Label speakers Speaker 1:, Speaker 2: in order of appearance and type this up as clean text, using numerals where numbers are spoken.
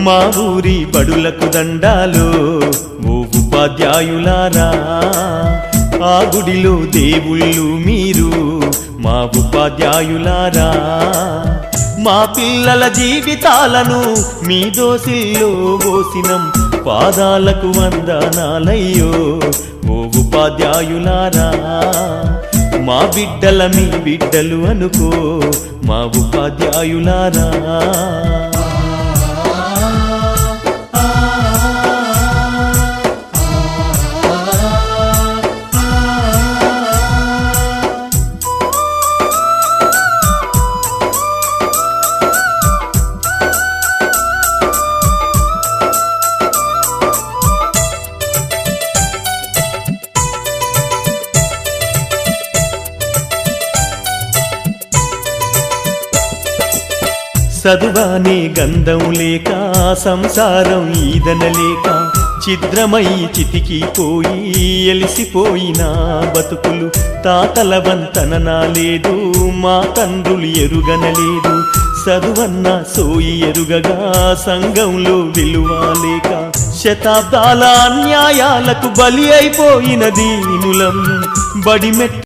Speaker 1: మా ఊరి బడులకు దండాలు ఓ ఉపాధ్యాయులారా, ఆ గుడిలో దేవుళ్ళు మీరు మా ఉపాధ్యాయులారా, మా పిల్లల జీవితాలను మీ దోసిల్లో పోసినం, పాదాలకు వందనాలయ్యో ఓ ఉపాధ్యాయులారా, మా బిడ్డల మీ బిడ్డలు అనుకో మా ఉపాధ్యాయులారా. చదువానే గంధం లేక సంసారం ఈదనలేక ఛిద్రమై చితికిపోయి ఎలిసిపోయిన బతుకులు, తాతల వంతననా లేదు మా తండ్రులు ఎరుగనలేదు, చదువన్న సోయి ఎరుగగా సంఘంలో విలువలేక శతాబ్దాల అన్యాయాలకు బలి అయిపోయిన దీనులం, బడిమెట్ట